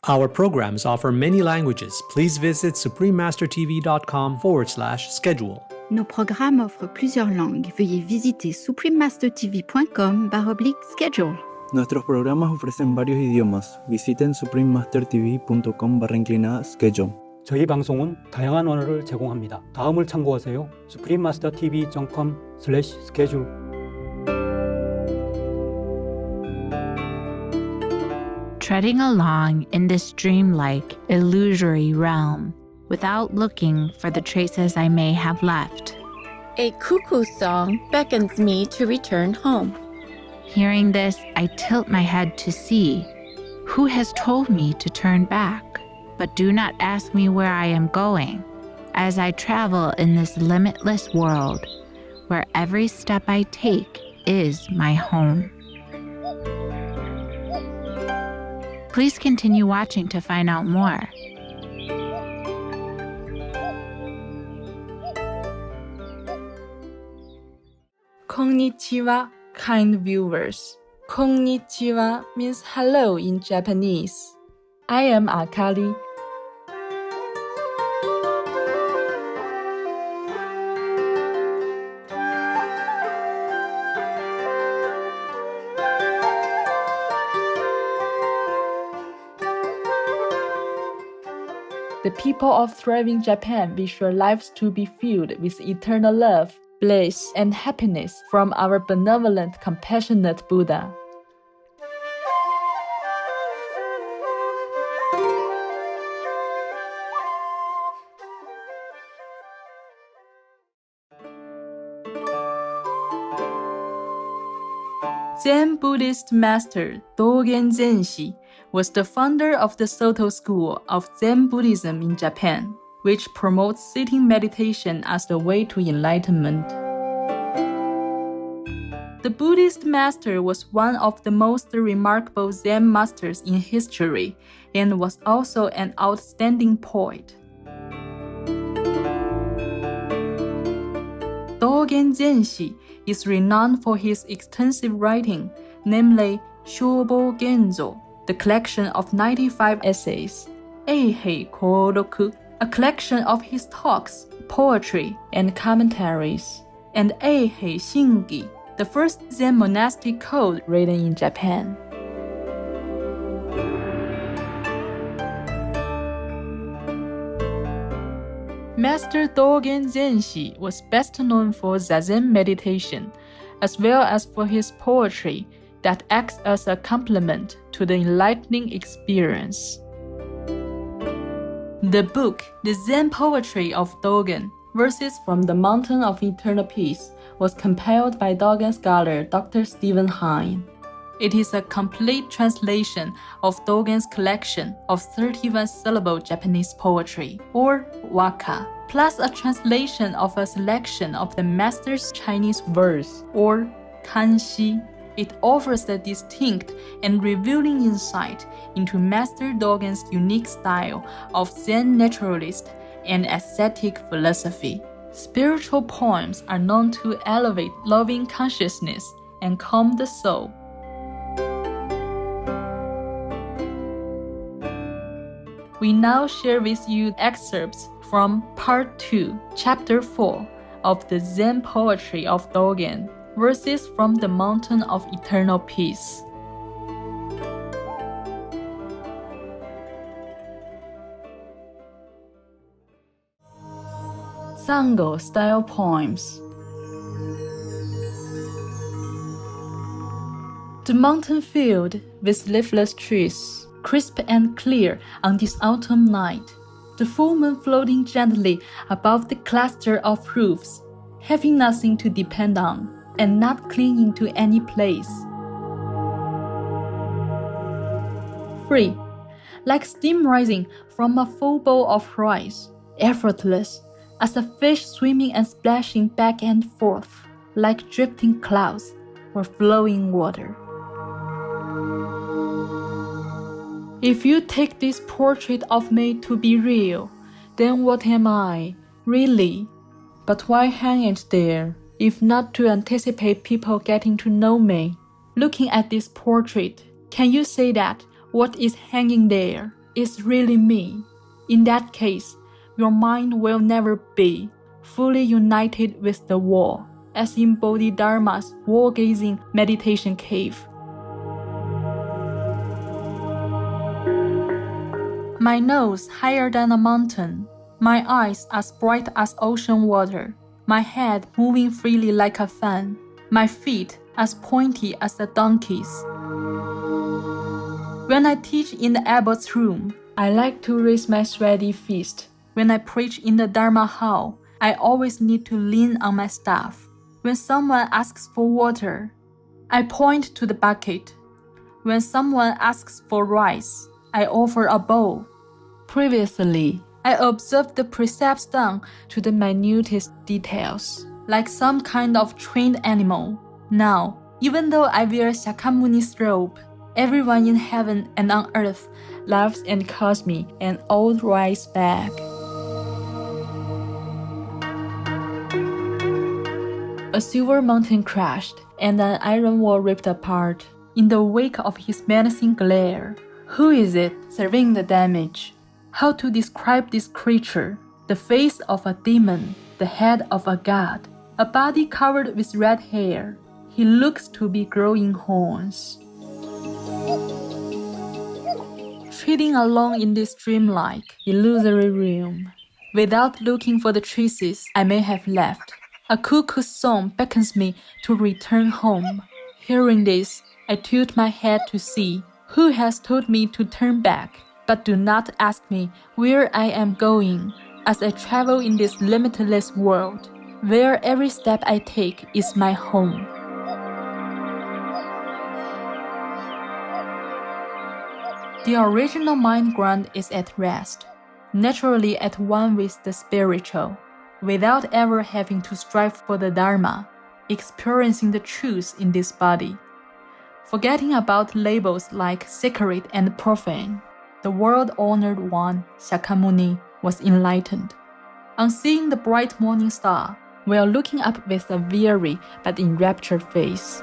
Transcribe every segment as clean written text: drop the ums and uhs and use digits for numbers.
Our programs offer many languages. Please visit suprememastertv.com/schedule. Nos programmes offrent plusieurs langues. Veuillez visiter suprememastertv.com/schedule. Nuestros programas ofrecen varios idiomas. Visiten suprememastertv.com/schedule. 저희 방송은 다양한 언어를 제공합니다. 다음을 참고하세요. suprememastertv.com/schedule. Treading along in this dreamlike, illusory realm, without looking for the traces I may have left. A cuckoo song beckons me to return home. Hearing this, I tilt my head to see who has told me to turn back. But do not ask me where I am going, as I travel in this limitless world, where every step I take is my home. Please continue watching to find out more. Konichiwa, kind viewers. Konichiwa means hello in Japanese. I am Akari. The people of thriving Japan wish their lives to be filled with eternal love, bliss, and happiness from our benevolent, compassionate Buddha. Zen Buddhist master Dogen Zenshi was the founder of the Soto school of Zen Buddhism in Japan, which promotes sitting meditation as the way to enlightenment. The Buddhist master was one of the most remarkable Zen masters in history and was also an outstanding poet. Dogen Zenshi is renowned for his extensive writing, namely Shobo Genzo, the collection of 95 essays, Eihei Kodoku, a collection of his talks, poetry, and commentaries, and Eihei Shingi, the first Zen monastic code written in Japan. Master Dogen Zenshi was best known for Zazen meditation, as well as for his poetry that acts as a complement to the enlightening experience. The book, The Zen Poetry of Dogen, Verses from the Mountain of Eternal Peace, was compiled by Dogen scholar Dr. Stephen Hine. It is a complete translation of Dogen's collection of 31-syllable Japanese poetry, or waka, plus a translation of a selection of the master's Chinese verse, or kanshi. It offers a distinct and revealing insight into Master Dogen's unique style of Zen naturalist and ascetic philosophy. Spiritual poems are known to elevate loving consciousness and calm the soul. We now share with you excerpts from Part 2, Chapter 4 of the Zen Poetry of Dogen, Verses from the Mountain of Eternal Peace. Sango-style poems. The mountain filled with leafless trees, crisp and clear on this autumn night, the full moon floating gently above the cluster of roofs, having nothing to depend on and not clinging to any place. Free, like steam rising from a full bowl of rice, effortless, as a fish swimming and splashing back and forth, like drifting clouds or flowing water. If you take this portrait of me to be real, then what am I, really? But why hang it there, if not to anticipate people getting to know me? Looking at this portrait, can you say that what is hanging there is really me, in that case, your mind will never be fully united with the wall, as in Bodhidharma's wall-gazing meditation cave. My nose higher than a mountain, my eyes as bright as ocean water, my head moving freely like a fan, my feet as pointy as a donkey's. When I teach in the abbot's room, I like to raise my sweaty fist. When I preach in the Dharma hall, I always need to lean on my staff. When someone asks for water, I point to the bucket. When someone asks for rice, I offer a bowl. Previously, I observed the precepts down to the minutest details, like some kind of trained animal. Now, even though I wear Shakyamuni's robe, everyone in heaven and on earth laughs and calls me an old rice bag. A silver mountain crashed, and an iron wall ripped apart. In the wake of his menacing glare, who is it surveying the damage? How to describe this creature? The face of a demon, the head of a god, a body covered with red hair. He looks to be growing horns. Treading along in this dreamlike, illusory realm, without looking for the traces I may have left, a cuckoo's song beckons me to return home. Hearing this, I tilt my head to see who has told me to turn back, but do not ask me where I am going as I travel in this limitless world, where every step I take is my home. The original mind ground is at rest, naturally at one with the spiritual, without ever having to strive for the Dharma, experiencing the truth in this body. Forgetting about labels like sacred and profane, the world-honored one, Shakyamuni, was enlightened. On seeing the bright morning star, while looking up with a weary but enraptured face.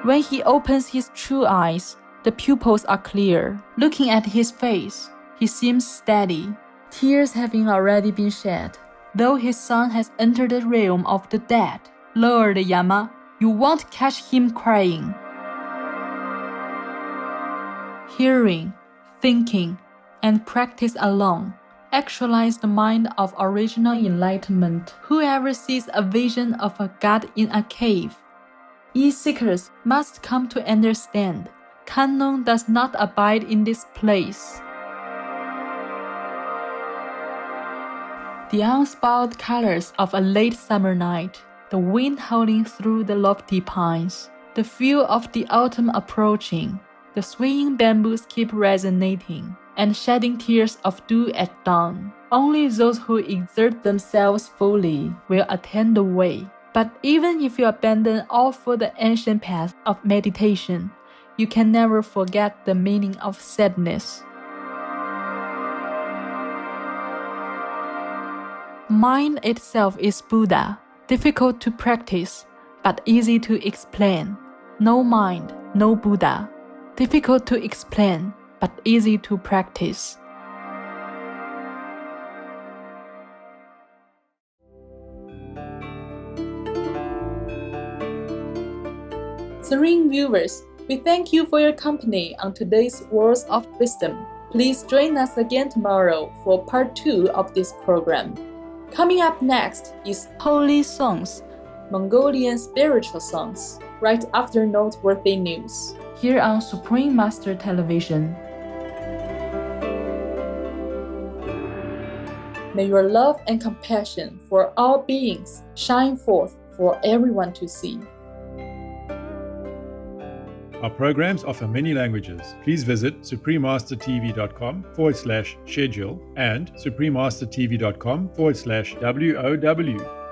When he opens his true eyes, the pupils are clear. Looking at his face, he seems steady, tears having already been shed. Though his son has entered the realm of the dead, Lord Yama, you won't catch him crying. Hearing, thinking, and practice alone actualize the mind of original enlightenment. Whoever sees a vision of a god in a cave, ye seekers must come to understand, Kannon does not abide in this place. The unspoiled colors of a late summer night, the wind howling through the lofty pines, the feel of the autumn approaching, the swaying bamboos keep resonating and shedding tears of dew at dawn. Only those who exert themselves fully will attain the way. But even if you abandon all for the ancient path of meditation, you can never forget the meaning of sadness. Mind itself is Buddha, difficult to practice, but easy to explain. No mind, no Buddha. Difficult to explain, but easy to practice. Serene viewers, we thank you for your company on today's Words of Wisdom. Please join us again tomorrow for part 2 of this program. Coming up next is Holy Songs, Mongolian spiritual songs, right after noteworthy news, here on Supreme Master Television. May your love and compassion for all beings shine forth for everyone to see. Our programs offer many languages. Please visit suprememastertv.com/schedule and suprememastertv.com/WOW.